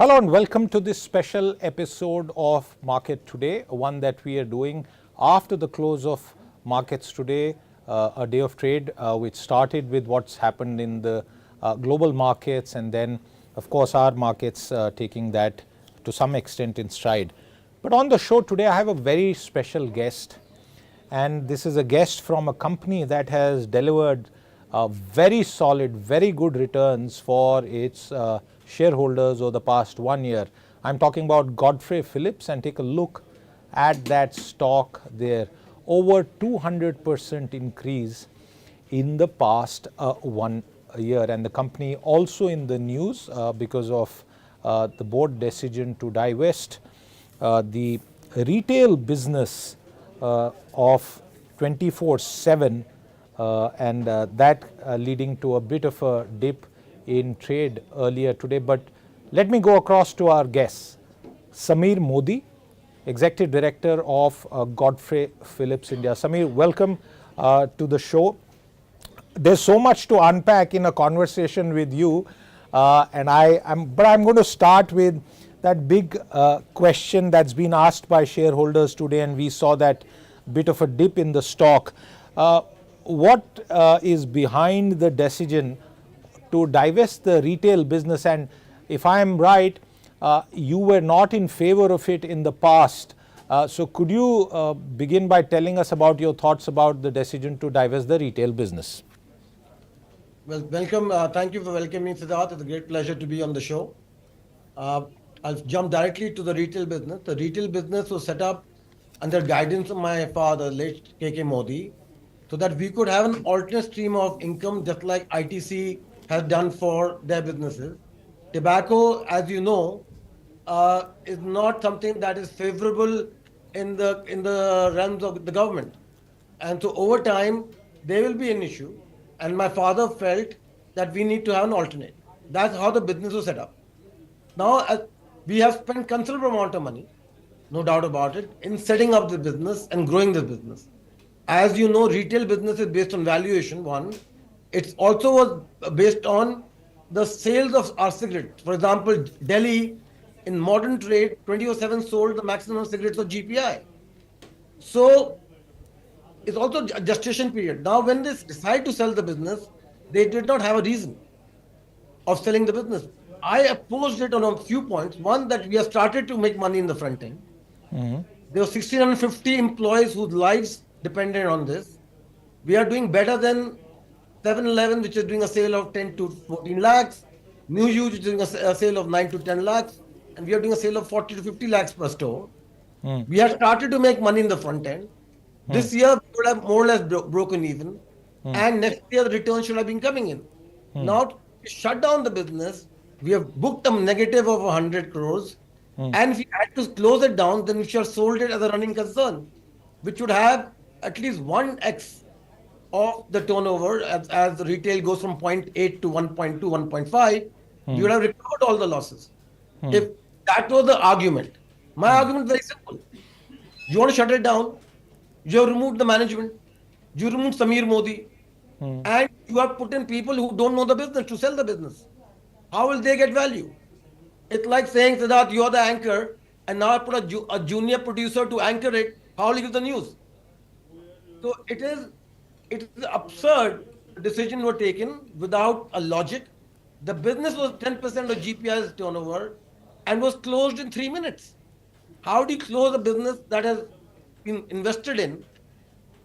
Hello and welcome to this special episode of Market Today, one that we are doing after the close of markets today, a day of trade which started with what's happened in the global markets and then of course our markets taking that to some extent in stride. But on the show today I have a very special guest, and this is a guest from a company that has delivered very solid, very good returns for its shareholders over the past 1 year. I'm talking about Godfrey Phillips, and take a look at that stock there. Over 200% increase in the past 1 year, and the company also in the news because of the board decision to divest the retail business of 24/7 and that leading to a bit of a dip in trade earlier today. But let me go across to our guest, Samir Modi, Executive Director of Godfrey Phillips India. Samir, welcome to the show. There's so much to unpack in a conversation with you, but I'm going to start with that big question that's been asked by shareholders today, and we saw that bit of a dip in the stock. What is behind the decision to divest the retail business? And if I am right, you were not in favor of it in the past. So could you begin by telling us about your thoughts about the decision to divest the retail business? Well, welcome. Thank you for welcoming me, Siddharth. It's a great pleasure to be on the show. I'll jump directly to the retail business. The retail business was set up under guidance of my father, late KK Modi, so that we could have an alternate stream of income, just like ITC has done for their businesses. Tobacco, as you know, is not something that is favorable in the realms of the government, and so over time there will be an issue. And my father felt that we need to have an alternate. That's how the business was set up. Now, we have spent considerable amount of money, no doubt about it, in setting up the business and growing the business. As you know, retail business is based on valuation, one. It's also was based on the sales of our cigarettes. For example, Delhi, in modern trade, 24/7 sold the maximum cigarettes of GPI. So, it's also a gestation period. Now, when they decide to sell the business, they did not have a reason of selling the business. I opposed it on a few points. One, that we have started to make money in the front end. There were 1,650 employees whose lives depended on this. We are doing better than 7-Eleven, which is doing a sale of 10 to 14 lakhs. New Use, which is doing a sale of 9 to 10 lakhs. And we are doing a sale of 40 to 50 lakhs per store. We have started to make money in the front end. This year, we would have more or less broken even. And next year, the return should have been coming in. Now, to shut down the business, we have booked a negative of 100 crores. And if we had to close it down, then we should have sold it as a running concern, which would have at least 1x of the turnover as the retail goes from 0.8 to 1.2, 1.5. We would have recovered all the losses. If that was the argument. My argument is very simple. You want to shut it down, you have removed the management, you removed Samir Modi, and you have put in people who don't know the business to sell the business. How will they get value? It's like saying, Siddharth, you're the anchor, and now I put a junior producer to anchor it. How will you give the news? So it is absurd decision were taken without a logic. The business was 10% of GPI's turnover and was closed in 3 minutes. How do you close a business that has been invested in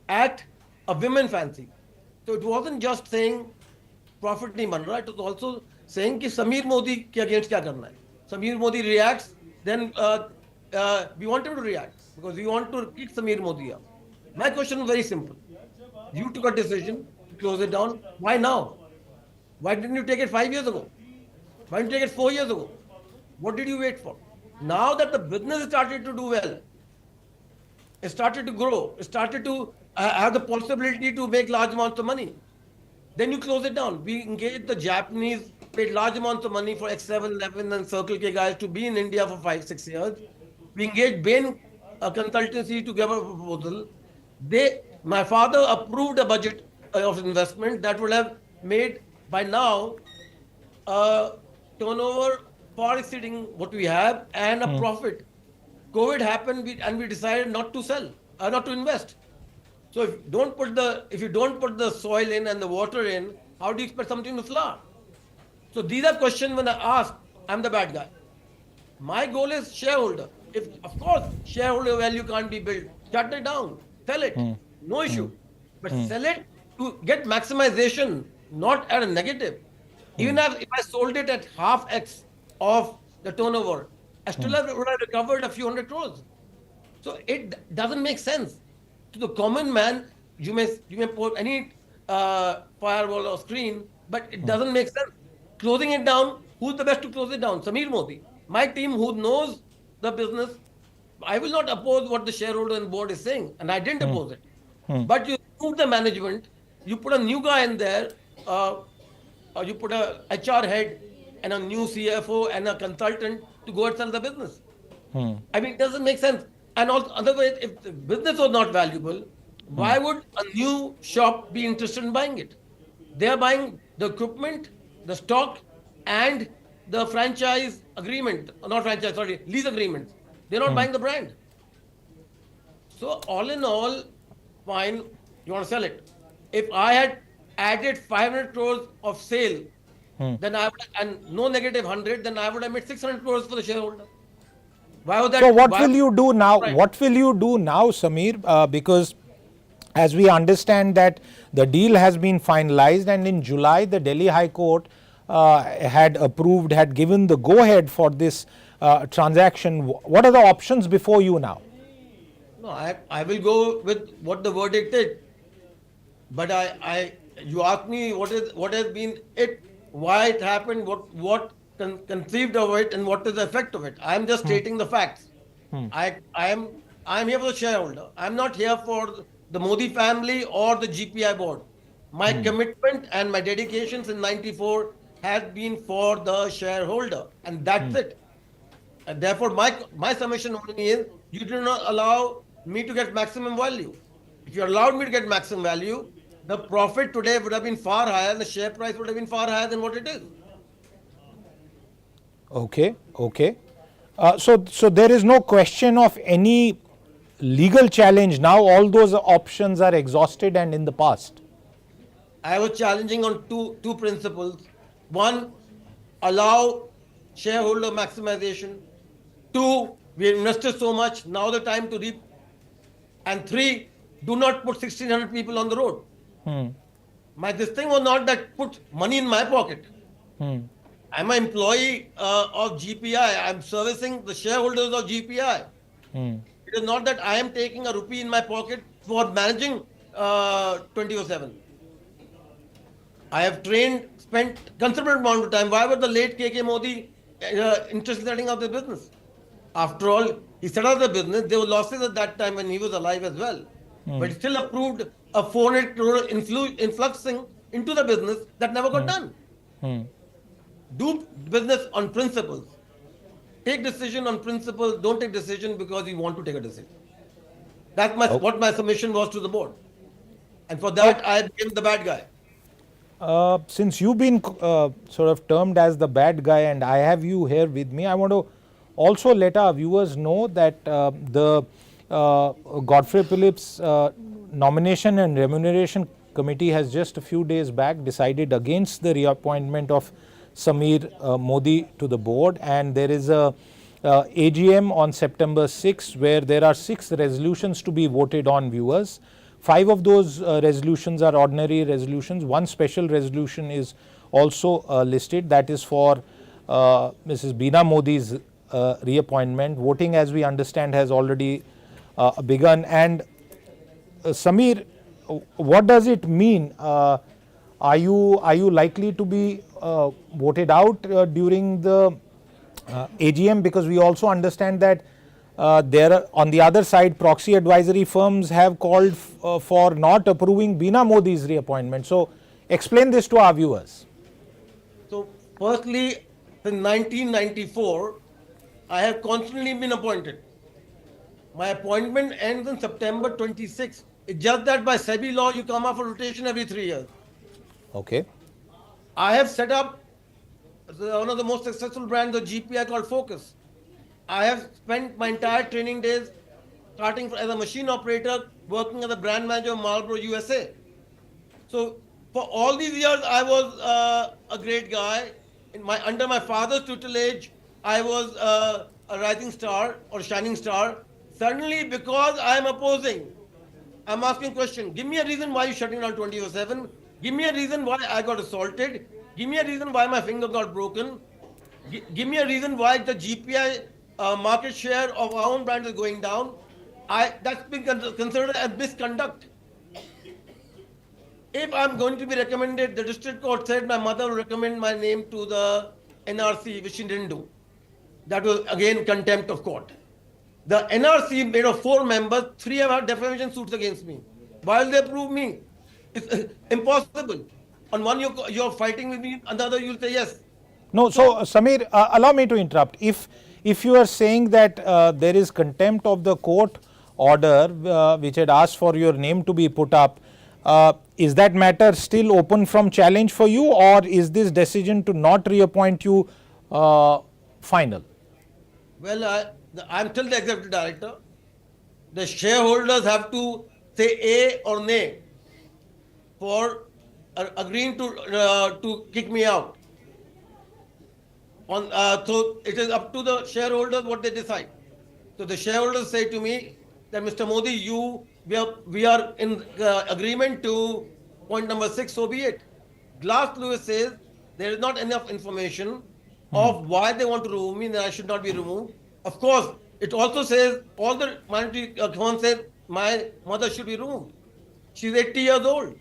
at a women fancy? So it wasn't just saying profit nahi ban raha, it was also saying ki Samir Modi ke against kya karna hai. Samir Modi reacts, then we want him to react because we want to kick Samir Modi up. My question is very simple. You took a decision to close it down. Why now? Why didn't you take it 5 years ago? Why didn't you take it 4 years ago? What did you wait for? Now that the business started to do well, it started to grow, it started to have the possibility to make large amounts of money, then you close it down. We engaged the Japanese, paid large amounts of money for X7-Eleven and Circle K guys to be in India for 5-6 years. We engaged Bain consultancy to give a proposal. My father approved a budget of investment that would have made by now turnover far exceeding what we have and a profit. COVID happened and we decided not to sell, not to invest. So if you don't put the soil in and the water in, how do you expect something to flower? So these are questions when I ask, I'm the bad guy. My goal is shareholder. If of course shareholder value can't be built, shut it down, sell it, no issue. But sell it to get maximization, not at a negative. Even if I sold it at half X of the turnover, I still would have recovered a few hundred crores. So it doesn't make sense to the common man. You may put any firewall or screen, but it doesn't make sense. Closing it down. Who's the best to close it down? Samir Modi. My team, who knows the business. I will not oppose what the shareholder and board is saying, and I didn't oppose it. But you remove the management. You put a new guy in there. Or you put a HR head and a new CFO and a consultant to go and sell the business. I mean, it doesn't make sense. And also, otherwise, if the business was not valuable, why would a new shop be interested in buying it? They are buying the equipment, the stock, and the franchise agreement. Not franchise, sorry, lease agreements. They're not buying the brand. So all in all, fine, you want to sell it. If I had added 500 crores of sale, then I would, and no negative 100, then I would have made 600 crores for the shareholder. Why would that? So what will you do now? Right. What will you do now, Samir? Because as we understand that the deal has been finalized, and in July the Delhi High Court had given the go-ahead for this transaction. What are the options before you now? No, I will go with what the verdict is. But you asked me what has been it, why it happened, what conceived of it, and what is the effect of it. I am just stating the facts. I am here for the shareholder. I am not here for the Modi family or the GPI board. My commitment and my dedication since '94 has been for the shareholder, and that's it. And therefore, my submission only is you do not allow me to get maximum value. If you allowed me to get maximum value, the profit today would have been far higher and the share price would have been far higher than what it is. Okay. So there is no question of any legal challenge now. All those options are exhausted and in the past. I was challenging on two principles. One, allow shareholder maximization. Two, we invested so much, now the time to reap. And three, do not put 1,600 people on the road. This thing was not that put money in my pocket. I'm an employee of GPI. I'm servicing the shareholders of GPI. It is not that I am taking a rupee in my pocket for managing 24/7. I have spent considerable amount of time. Why was the late KK Modi interested in setting up the business? After all, he set up the business. There were losses at that time when he was alive as well. But he still approved a 400 crore influxing into the business that never got done. Do business on principles. Take decision on principles. Don't take decision because you want to take a decision. That's what my submission was to the board. And for that, I became the bad guy. Since you've been sort of termed as the bad guy and I have you here with me, I want to also let our viewers know that the Godfrey Phillips Nomination and Remuneration Committee has just a few days back decided against the reappointment of Samir Modi to the board, and there is a AGM on September 6th where there are 6 resolutions to be voted on, viewers. 5 of those resolutions are ordinary resolutions. One special resolution is also listed, that is for Mrs. Bina Modi's reappointment. Voting, as we understand, has already begun. And Samir, what does it mean? Are you likely to be voted out during the AGM? Because we also understand that on the other side, proxy advisory firms have called for not approving Bina Modi's reappointment. So explain this to our viewers. So firstly, in 1994, I have constantly been appointed. My appointment ends on September 26th. It's just that by SEBI law, you come up for rotation every 3 years. Okay. I have set up one of the most successful brands of GPI called Focus. I have spent my entire training days starting as a machine operator, working as a brand manager of Marlboro USA. So for all these years, I was a great guy. Under my father's tutelage, I was a rising star or shining star. Suddenly, because I am opposing, I'm asking question. Give me a reason why you're shutting down 24/7. Give me a reason why I got assaulted. Give me a reason why my finger got broken. Give me a reason why the GPI market share of our own brand is going down. That's been considered as misconduct. If I'm going to be recommended, the district court said my mother will recommend my name to the NRC, which she didn't do. That was again contempt of court. The NRC made of 4 members, 3 have had defamation suits against me. Why will they approve me? It's impossible. On one you're fighting with me, another you'll say yes. No, so Samir, allow me to interrupt. If you are saying that there is contempt of the court order which had asked for your name to be put up, is that matter still open from challenge for you, or is this decision to not reappoint you final? Well, I'm still the executive director. The shareholders have to say A or nay for agreeing to kick me out. So it is up to the shareholders what they decide. So the shareholders say to me that Mr. Modi, we are in agreement to point number 6, so be it. Glass Lewis says there is not enough information of why they want to remove me, that I should not be removed. Of course, it also says all the monetary accounts says my mother should be removed. She's 80 years old.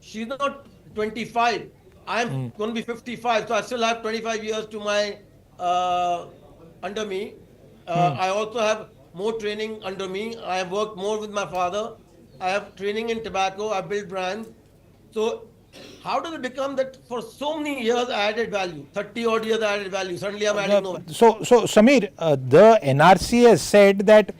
She's not 25. I'm going to be 55, so I still have 25 years to my under me. I also have more training under me. I have worked more with my father. I have training in tobacco. I built brands. So how does it become that for so many years I added value? 30 odd years I added value. Suddenly I'm adding no value. So Samir, the NRC has said that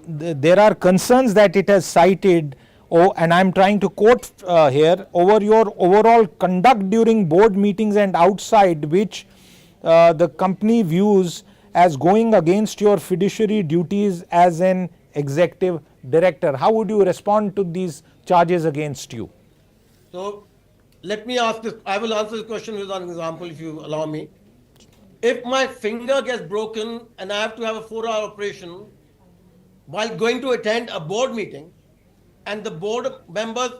there are concerns that it has cited, and I'm trying to quote here, over your overall conduct during board meetings and outside, which the company views as going against your fiduciary duties as an executive director. How would you respond to these charges against you? So let me ask this. I will answer this question with an example if you allow me. If my finger gets broken and I have to have a 4-hour operation while going to attend a board meeting and the board members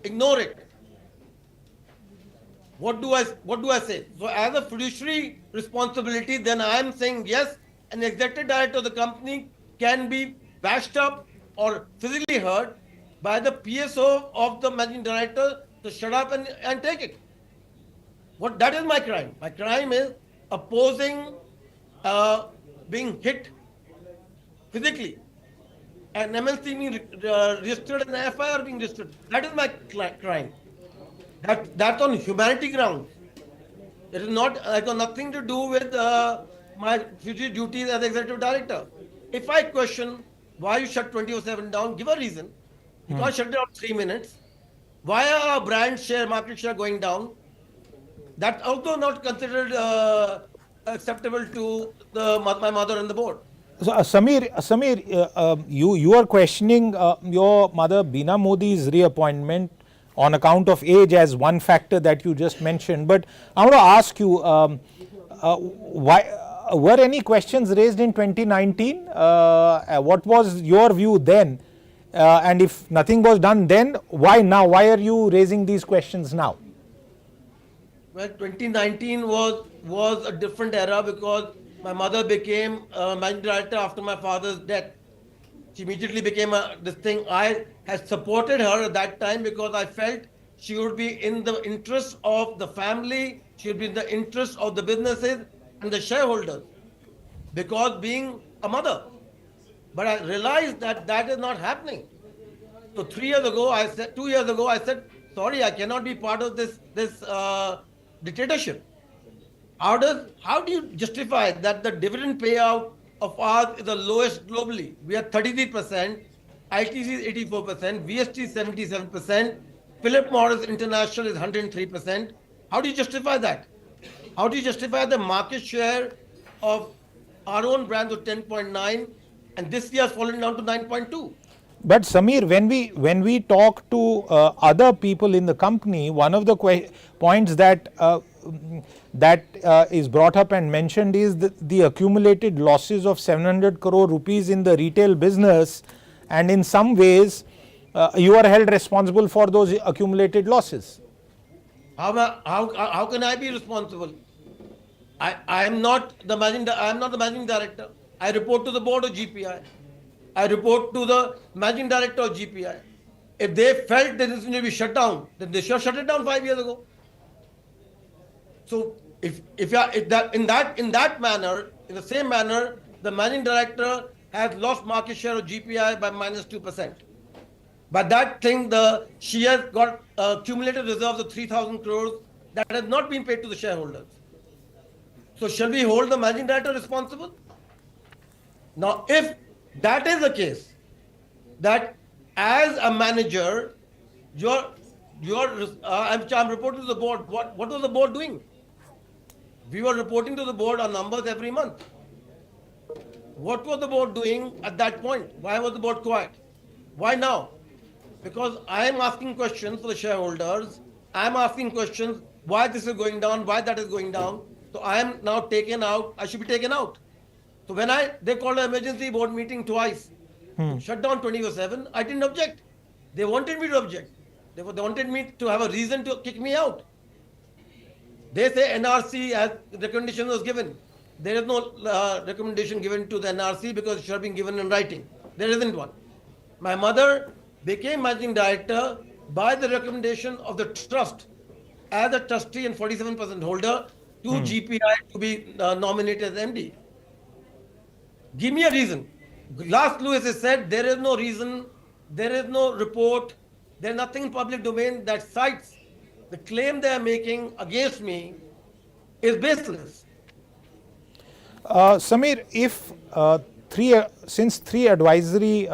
ignore it, what do I say? So as a fiduciary responsibility, then I am saying yes, an executive director of the company can be bashed up or physically hurt by the PSO of the managing director to shut up and take it. That is my crime. My crime is opposing being hit physically. And MLC being registered and FIR being registered. That is my crime. That's on humanity grounds. It is not, I got nothing to do with my future duties as executive director. If I question why you shut 24/7 down, give a reason. You can't shut it down 3 minutes. Why are our brand share, market share going down? That's also not considered acceptable to my mother and the board. So, Samir, you are questioning your mother Bina Modi's reappointment on account of age as one factor that you just mentioned. But I want to ask you, why were any questions raised in 2019? What was your view then? And if nothing was done then, why now? Why are you raising these questions now? Well, 2019 was a different era because my mother became managing director after my father's death. She immediately became this thing. I had supported her at that time because I felt she would be in the interest of the family, she would be in the interest of the businesses and the shareholders, because being a mother. But I realized that that is not happening. So 2 years ago, I said, sorry, I cannot be part of this dictatorship. How do you justify that the dividend payout of ours is the lowest globally? We are 33%, ITC is 84%, VST is 77%, Philip Morris International is 103%. How do you justify that? How do you justify the market share of our own brands of 10.9 and this year has fallen down to 9.2? But Samir, when we talk to other people in the company, one of the points that is brought up and mentioned is the accumulated losses of 700 crore rupees in the retail business, and in some ways you are held responsible for those accumulated losses. How can I be responsible? I am not the managing director. I report to the board of GPI. I report to the managing director of GPI. If they felt that this is going to be shut down, then they should have shut it down 5 years ago. So if in that manner, in the same manner, the managing director has lost market share of GPI by -2%. But that thing, she has got cumulative reserves of 3,000 crores that has not been paid to the shareholders. So shall we hold the managing director responsible? Now, if that is the case, that as a manager, I'm reporting to the board. What was the board doing? We were reporting to the board our numbers every month. What was the board doing at that point? Why was the board quiet? Why now? Because I am asking questions for the shareholders. I am asking questions why this is going down, why that is going down. So I am now taken out. I should be taken out. So when they called an emergency board meeting twice, shut down 24/7, I didn't object. They wanted me to object. They wanted me to have a reason to kick me out. They say NRC as recommendation was given. There is no recommendation given to the NRC because it should have been given in writing. There isn't one. My mother became managing director by the recommendation of the trust as a trustee and 47% holder to GPI to be nominated as MD. Give me a reason. Last Lewis has said there is no reason, there is no report, there is nothing in public domain that cites the claim they are making against me is baseless. Samir, if since three advisory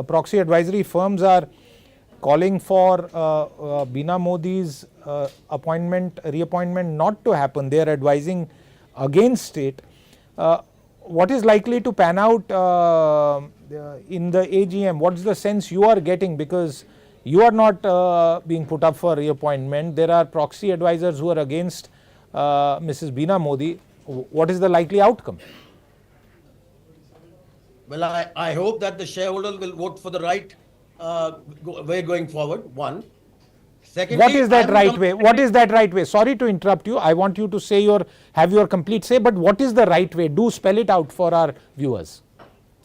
proxy advisory firms are calling for Bina Modi's reappointment not to happen, they are advising against it. What is likely to pan out in the AGM? What is the sense you are getting? Because you are not being put up for reappointment. There are proxy advisors who are against Mrs. Bina Modi. What is the likely outcome? Well, I hope that the shareholders will vote for the right way going forward, one. Secondly, what is that right way? What is that right way? Sorry to interrupt you. I want you to say have your complete say, but what is the right way? Do spell it out for our viewers.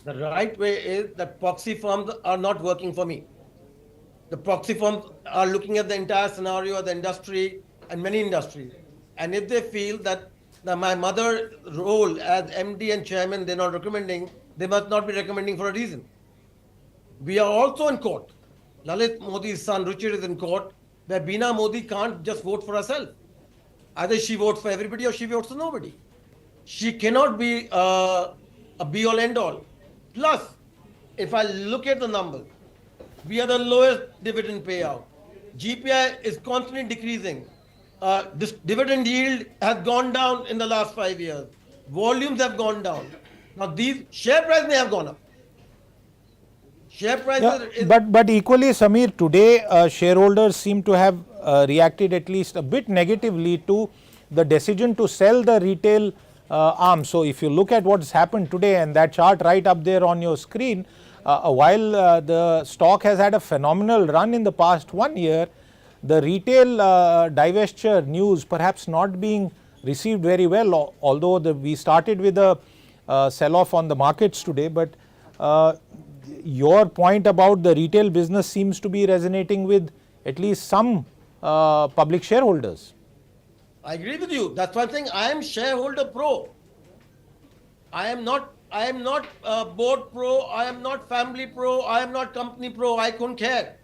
The right way is that proxy firms are not working for me. The proxy firms are looking at the entire scenario of the industry and many industries. And if they feel that my mother's role as MD and chairman, they're not recommending, they must not be recommending for a reason. We are also in court. Lalit Modi's son Ruchir is in court, where Bina Modi can't just vote for herself. Either she votes for everybody or she votes for nobody. She cannot be a be-all, end-all. Plus, if I look at the numbers, we are the lowest dividend payout. GPI is constantly decreasing. This dividend yield has gone down in the last 5 years. Volumes have gone down. Now, these share price may have gone up. Share prices. But equally, Samir, today shareholders seem to have reacted at least a bit negatively to the decision to sell the retail arm. So if you look at what's happened today and that chart right up there on your screen, while the stock has had a phenomenal run in the past 1 year, the retail divestiture news perhaps not being received very well, although we started with a sell-off on the markets today, but your point about the retail business seems to be resonating with at least some public shareholders. I agree with you. That's why I'm saying I am shareholder pro. I am not board pro. I am not family pro. I am not company pro. I couldn't care.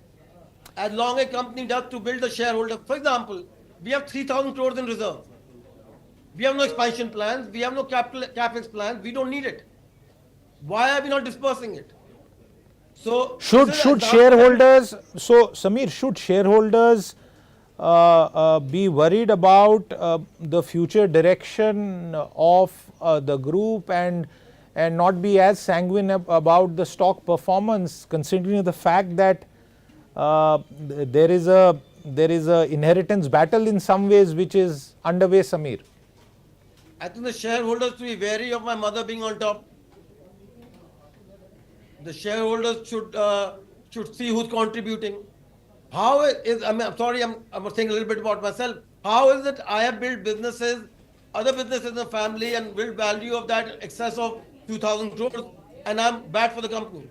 As long as a company does to build a shareholder. For example, we have 3,000 crores in reserve. We have no expansion plans. We have no capex plans. We don't need it. Why are we not dispersing it? So should shareholders, so Samir, should shareholders be worried about the future direction of the group and not be as sanguine about the stock performance, considering the fact that there is a inheritance battle in some ways which is underway, Samir? I think the shareholders should be wary of my mother being on top. The shareholders should see who's contributing. How is, I mean, I'm sorry, I'm saying a little bit about myself. How is it I have built businesses, other businesses in the family, and built value of that excess of 2,000 crores, and I'm bad for the company?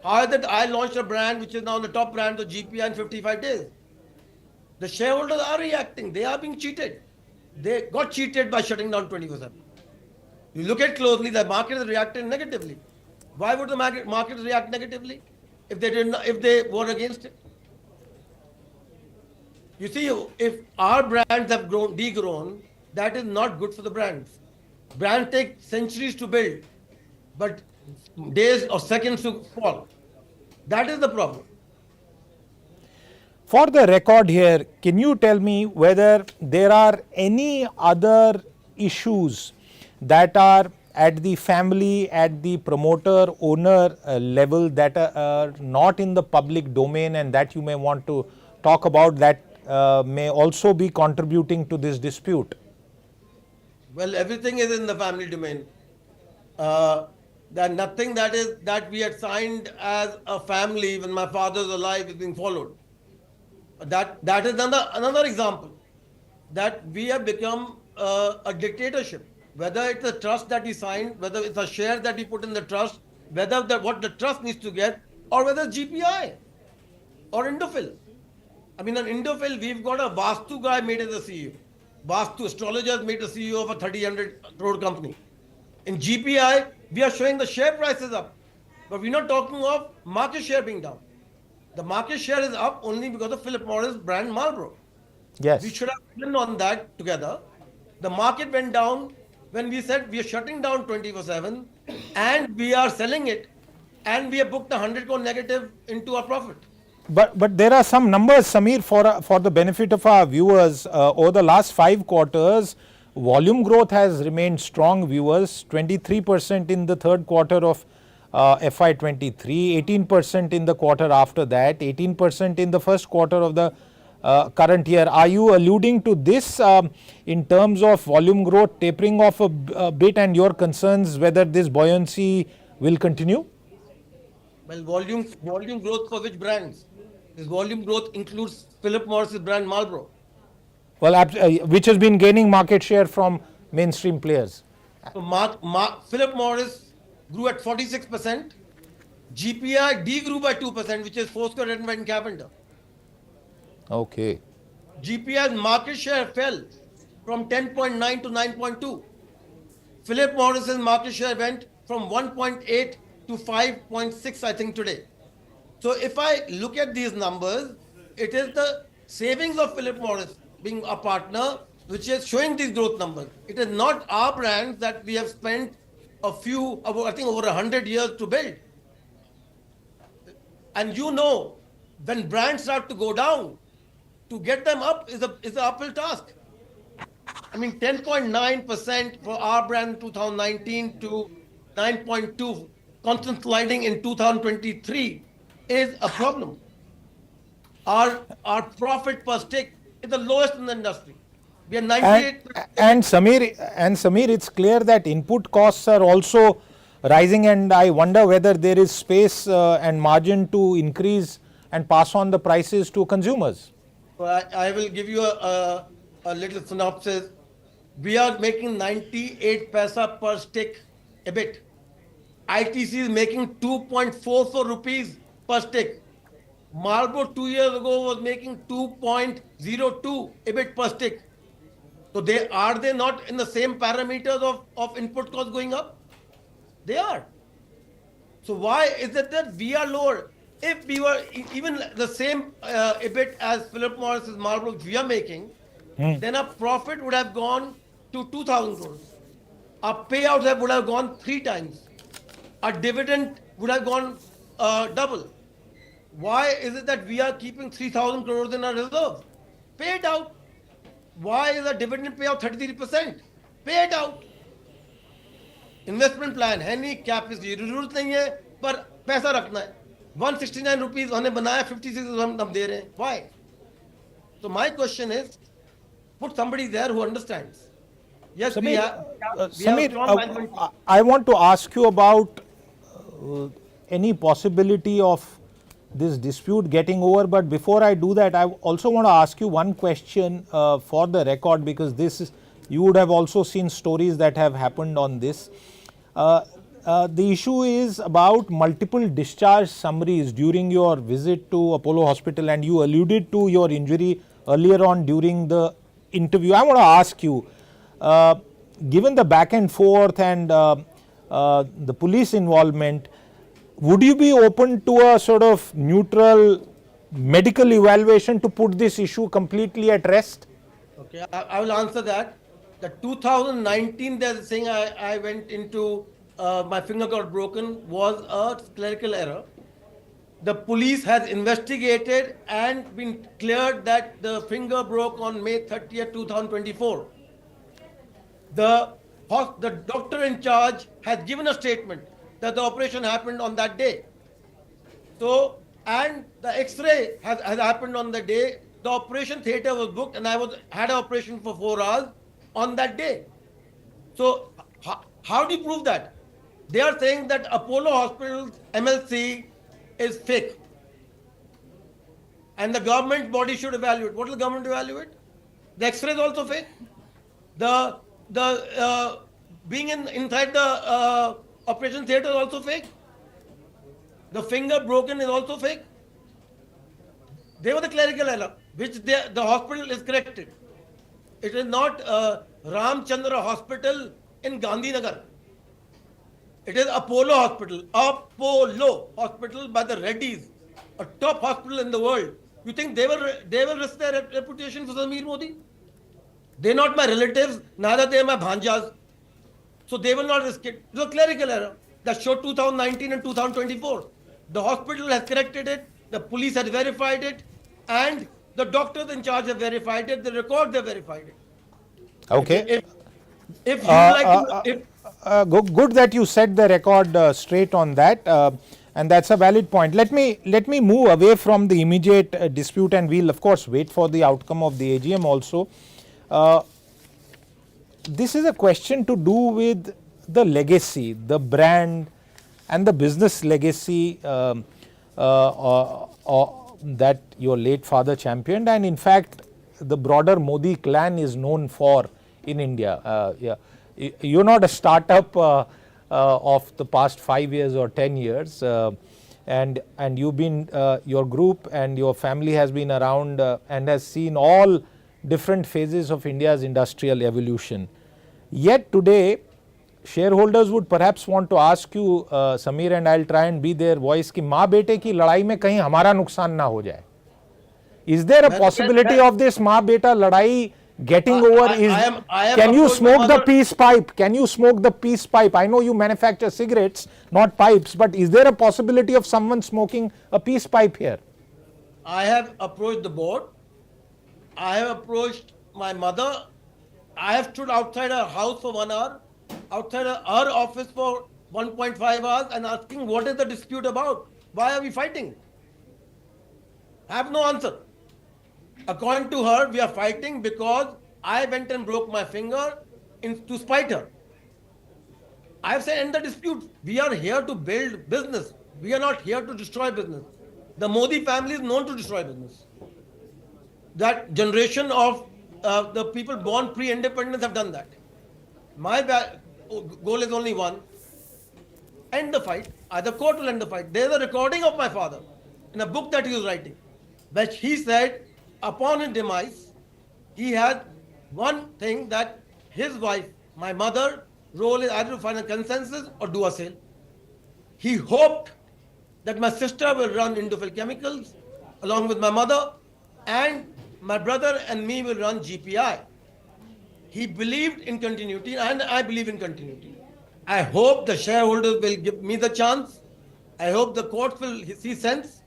How is it I launched a brand which is now the top brand of GPI in 55 days? The shareholders are reacting. They are being cheated. They got cheated by shutting down 24/7. You look at closely, the market is reacting negatively. Why would the market react negatively if they didn't, if they were against it? You see, if our brands have degrown, that is not good for the brands. Brands take centuries to build, but days or seconds to fall. That is the problem. For the record here, can you tell me whether there are any other issues that are at the family, at the promoter owner level that are not in the public domain and that you may want to talk about, that may also be contributing to this dispute? Well, everything is in the family domain. That nothing that we had signed as a family when my father was alive is being followed. That is another example that we have become a dictatorship. Whether it's a trust that we signed, whether it's a share that we put in the trust, whether what the trust needs to get, or whether it's GPI or Indofil. I mean, on Indofil, we've got a Vastu guy made as a CEO. Vastu astrologers made a CEO of a 300 crore company. In GPI, we are showing the share prices up, but we're not talking of market share being down. The market share is up only because of Philip Morris brand Marlboro. Yes. We should have written on that together. The market went down when we said we are shutting down 24/7 and we are selling it, and we have booked 100 crore negative into our profit. But there are some numbers, Samir, for the benefit of our viewers. Over the last 5 quarters, volume growth has remained strong, viewers. 23% in the third quarter of FY23, 18% in the quarter after that, 18% in the first quarter of the current year. Are you alluding to this in terms of volume growth tapering off a bit, and your concerns whether this buoyancy will continue? Well, volume growth for which brands? This volume growth includes Philip Morris's brand Marlboro. Well, which has been gaining market share from mainstream players. So Philip Morris grew at 46%. GPI degrew by 2%, which is Fosco, Red and Cavender. Okay. GPI's market share fell from 10.9 to 9.2. Philip Morris's market share went from 1.8 to 5.6, I think, today. So if I look at these numbers, it is the savings of Philip Morris being a partner which is showing these growth numbers. It is not our brands that we have spent I think over 100 years to build. And you know, when brands start to go down, to get them up is an uphill task. I mean, 10.9% for our brand in 2019 to 9.2 constant sliding in 2023 is a problem. Our profit per stick is the lowest in the industry. We are 98. And Samir, it's clear that input costs are also rising, and I wonder whether there is space and margin to increase and pass on the prices to consumers. I will give you a little synopsis. We are making 98 paisa per stick EBIT. ITC is making 2.44 rupees per stick. Marlboro 2 years ago was making 2.02 EBIT per stick. So are they not in the same parameters of input costs going up? They are. So why is it that we are lower? If we were even the same EBIT as Philip Morris's Marlboro we are making, then our profit would have gone to 2,000 crores. Our payouts would have gone 3 times. Our dividend would have gone double. Why is it that we are keeping 3,000 crores in our reserve? Pay it out. Why is the dividend payout 33%? Pay it out. Investment plan है नहीं, cap की जरूरत नहीं है, पर पैसा रखना है. 169 रुपीज हमने बनाया, 56 हम दे रहे हैं. Why? So my question is, put somebody there who understands. Yes, Samir, I want to ask you about any possibility of this dispute getting over, but before I do that, I also want to ask you one question for the record, because this is, you would have also seen stories that have happened on this. The issue is about multiple discharge summaries during your visit to Apollo Hospital, and you alluded to your injury earlier on during the interview. I want to ask you, given the back and forth and the police involvement, would you be open to a sort of neutral medical evaluation to put this issue completely at rest? Okay, I will answer that. The 2019, they're saying I went into, my finger got broken, was a clerical error. The police has investigated and been cleared that the finger broke on May 30th, 2024. The doctor in charge has given a statement that the operation happened on that day. So, and the X-ray has happened on the day. The operation theatre was booked, and I had an operation for 4 hours on that day. So, how do you prove that? They are saying that Apollo Hospital's MLC is fake, and the government body should evaluate. What will the government evaluate? The X-ray is also fake. The being inside the operation theatre is also fake. The finger broken is also fake. They were the clerical error, which the hospital is corrected. It is not Ramchandra Hospital in Gandhinagar. It is Apollo Hospital. Apollo Hospital by the Reddys, a top hospital in the world. You think they will risk their reputation for Samir Modi? They are not my relatives, neither they are my bhanjas. So they will not risk it. It was a clerical error that showed 2019 and 2024. The hospital has corrected it, the police has verified it, and the doctors in charge have verified it, the records have verified it. Okay. If you like to... good that you set the record straight on that, and that's a valid point. Let me move away from the immediate dispute, and we'll of course wait for the outcome of the AGM also. This is a question to do with the legacy, the brand and the business legacy that your late father championed, and in fact the broader Modi clan is known for in India. You're not a startup of the past 5 years or 10 years, and you've been, your group and your family has been around and has seen all different phases of India's industrial evolution. Yet today, shareholders would perhaps want to ask you, Samir, and I'll try and be their voice, कि माँ बेटे की लड़ाई में कहीं हमारा नुकसान ना हो जाए. Is there a possibility of this माँ बेटा लड़ाई getting over? Can you smoke the peace pipe? Can you smoke the peace pipe? I know you manufacture cigarettes, not pipes, but is there a possibility of someone smoking a peace pipe here? I have approached the board. I have approached my mother. I have stood outside her house for 1 hour, outside her office for 1.5 hours, and asking what is the dispute about? Why are we fighting? I have no answer. According to her, we are fighting because I went and broke my finger to spite her. I have said, end the dispute. We are here to build business. We are not here to destroy business. The Modi family is known to destroy business. That generation of the people born pre-independence have done that. My goal is only one: end the fight. The court will end the fight. There is a recording of my father in a book that he was writing, which he said upon his demise, he had one thing, that his wife, my mother, role is either to find a consensus or do a sale. He hoped that my sister will run Indofil Chemicals along with my mother, and my brother and me will run GPI. He believed in continuity, and I believe in continuity. I hope the shareholders will give me the chance. I hope the courts will see sense,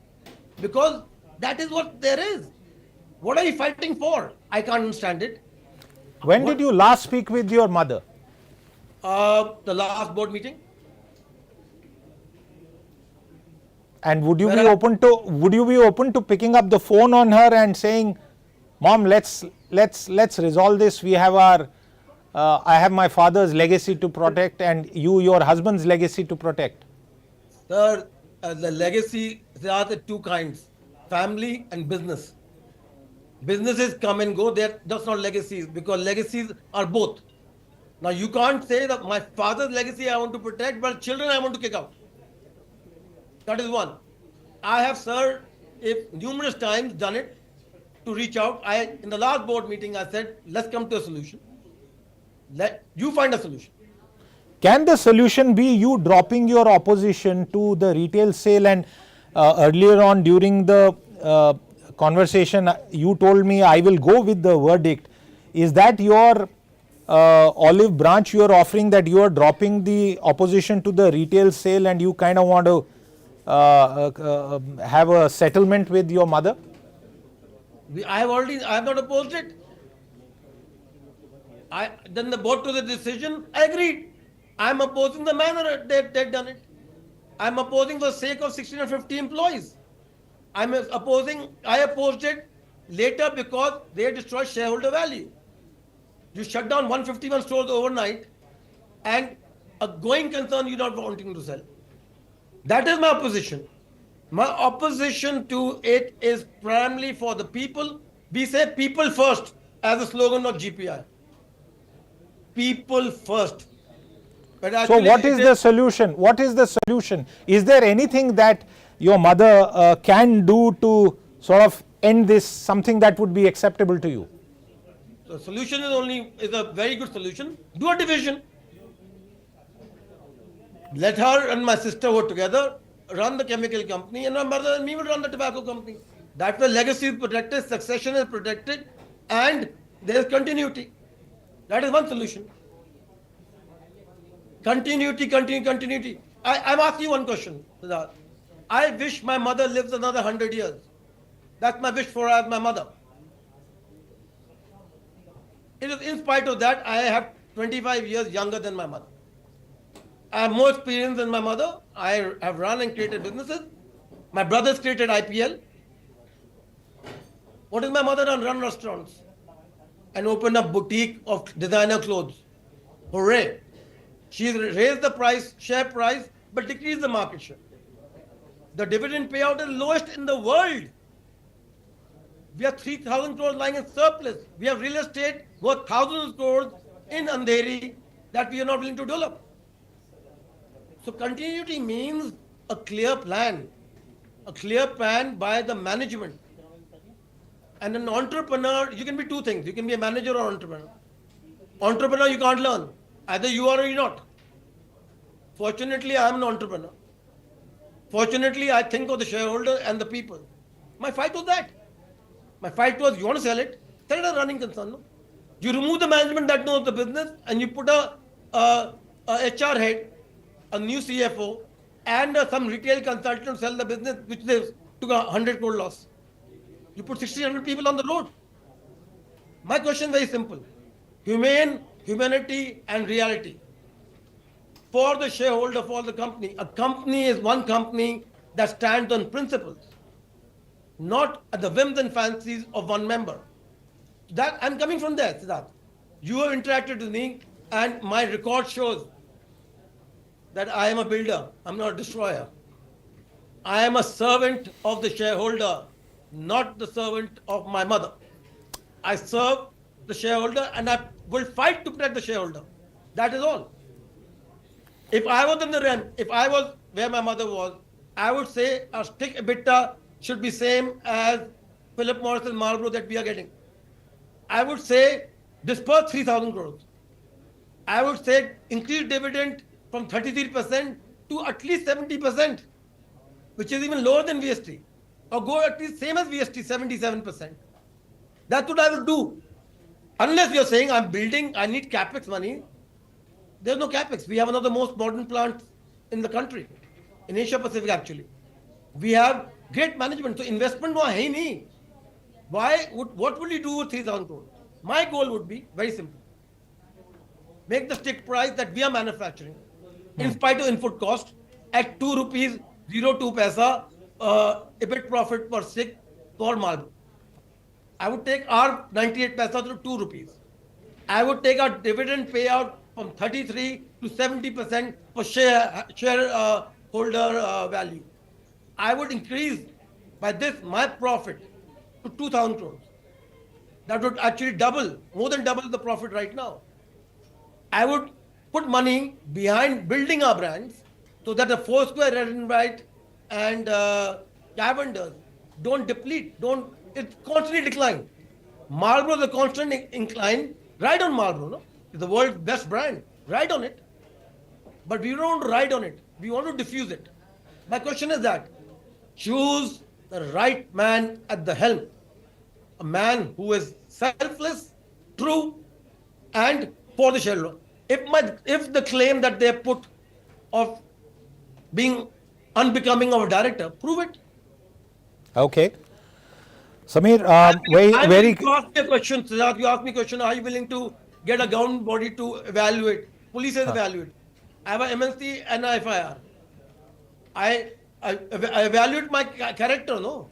because that is what there is. What are you fighting for? I can't understand it. When did you last speak with your mother? The last board meeting. And would you be open to picking up the phone on her and saying, Mom, let's resolve this. We have I have my father's legacy to protect, and your husband's legacy to protect. Sir, the legacy, there are the two kinds, family and business. Businesses come and go, they're just not legacies, because legacies are both. Now you can't say that my father's legacy I want to protect, but children I want to kick out. That is one. I have, sir, if numerous times done it to reach out. In the last board meeting, I said, let's come to a solution. Let you find a solution. Can the solution be you dropping your opposition to the retail sale? And earlier on during the conversation, you told me I will go with the verdict. Is that your olive branch you are offering, that you are dropping the opposition to the retail sale and you kind of want to have a settlement with your mother? I have not opposed it. Then the board took the decision, I agreed. I'm opposing the manner they've done it. I'm opposing for the sake of 16 or 50 employees. I opposed it later because they destroyed shareholder value. You shut down 151 stores overnight and a going concern you're not wanting to sell. That is my opposition. My opposition to it is primarily for the people. We say people first as a slogan of GPI. People first. But so what is the solution? What is the solution? Is there anything that your mother can do to sort of end this, something that would be acceptable to you? The solution is a very good solution. Do a division. Let her and my sister work together, run the chemical company, and my mother and me will run the tobacco company. That way legacy is protected, succession is protected, and there is continuity. That is one solution. Continuity. I'm asking you one question, Siddharth. I wish my mother lives another 100 years. That's my wish for her as my mother. It is in spite of that, I have 25 years younger than my mother. I have more experience than my mother. I have run and created businesses. My brothers created IPL. What is my mother done? Run restaurants and opened a boutique of designer clothes. Hooray! She raised the share price, but decreased the market share. The dividend payout is lowest in the world. We have 3,000 crores lying in surplus. We have real estate worth thousands of crores in Andheri that we are not willing to develop. So continuity means a clear plan by the management. And an entrepreneur, you can be two things. You can be a manager or entrepreneur. Entrepreneur, you can't learn. Either you are or you're not. Fortunately, I am an entrepreneur. Fortunately, I think of the shareholder and the people. My fight was that. My fight was, you want to sell it as a running concern. No? You remove the management that knows the business and you put a HR head, a new CFO, and some retail consultant to sell the business, which they took 100 crore loss. You put 1,600 people on the road. My question is very simple. Humanity and reality. For the shareholder, for the company, a company is one company that stands on principles, not at the whims and fancies of one member. That I'm coming from there, Siddharth. You have interacted with me, and my record shows that I am a builder. I'm not a destroyer. I am a servant of the shareholder, not the servant of my mother. I serve the shareholder, and I will fight to protect the shareholder. That is all. If I was in the realm, if I was where my mother was, I would say our stick EBITDA should be same as Philip Morris and Marlboro that we are getting. I would say disperse 3,000 crores. I would say increase dividend from 33% to at least 70%, which is even lower than VST, or go at least same as VST, 77%. That's what I would do. Unless you're saying I'm building, I need capex money. There's no capex. We have one of the most modern plants in the country, in Asia Pacific actually. We have great management. So investment was hai nahi. What would you do with 3,000 crores? My goal would be very simple. Make the stick price that we are manufacturing, in spite of input cost, at 2 rupees 02 paisa EBIT profit per stick for Marlboro. I would take our 98 paisa to 2 rupees. I would take our dividend payout from 33 to 70% for shareholder value. I would increase by this my profit to 2,000 crores. That would actually double, more than double the profit right now. I would put money behind building our brands so that the Foursquare, Red and White, and Lavenders don't deplete, it constantly decline. Marlboro is a constant incline. Ride on Marlboro, no? It's the world's best brand. Ride on it. But we don't ride on it. We want to diffuse it. My question is that choose the right man at the helm. A man who is selfless, true, and for the shareholder. If the claim that they put of being unbecoming of a director, prove it. Okay. Samir, I'm very. You asked me a question, Siddharth. You asked me a question. Are you willing to get a government body to evaluate? Police has evaluate. I have an MNC and an FIR. I evaluate my character, no?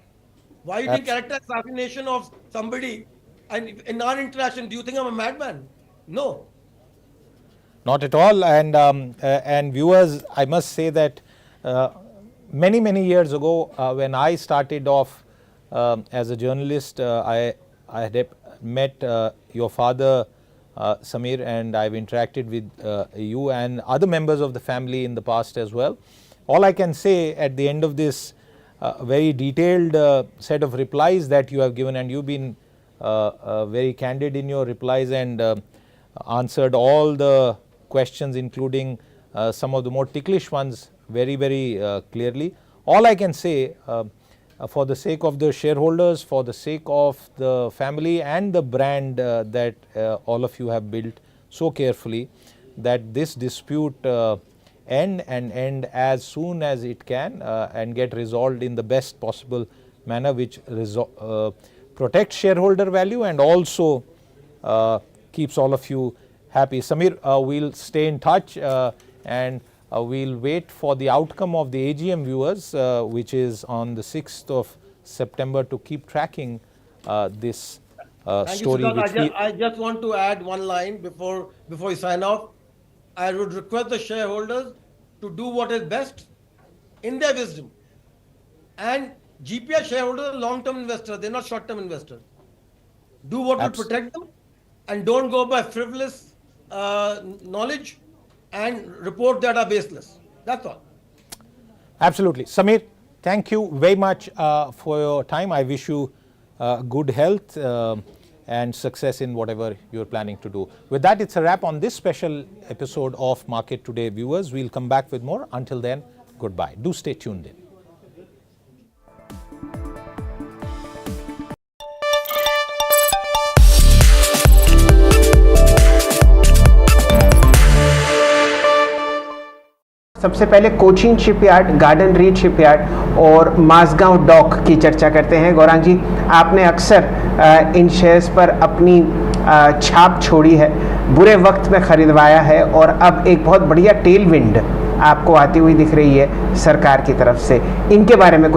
Why you think character assassination of somebody? And in our interaction, do you think I'm a madman? No. Not at all. And viewers, I must say that many years ago, when I started off as a journalist, I had met your father, Samir, and I've interacted with you and other members of the family in the past as well. All I can say at the end of this very detailed set of replies that you have given, and you've been very candid in your replies and answered all the questions, including some of the more ticklish ones, very clearly. All I can say, for the sake of the shareholders, for the sake of the family and the brand that all of you have built so carefully, that this dispute end as soon as it can and get resolved in the best possible manner, which protects shareholder value and also keeps all of you happy. Samir, we'll stay in touch and we'll wait for the outcome of the AGM, viewers, which is on the 6th of September, to keep tracking this story. I just want to add one line before you sign off. I would request the shareholders to do what is best in their wisdom. And GPR shareholders are long-term investors, they're not short-term investors. Do what will protect them and don't go by frivolous knowledge and report that are baseless. That's all. Absolutely. Samir, thank you very much for your time. I wish you good health and success in whatever you're planning to do. With that, it's a wrap on this special episode of Market Today, viewers. We'll come back with more. Until then, goodbye. Do stay tuned in. सबसे पहले Cochin shipyard, garden reach shipyard और Mazagaon dock की चर्चा करते हैं। गौरांग जी, आपने अक्सर इन shares पर अपनी छाप छोड़ी है, बुरे वक्त में खरीदवाया है और अब एक बहुत बढ़िया टेल विंड आपको आती हुई दिख रही है सरकार की तरफ से। इनके बारे में कुछ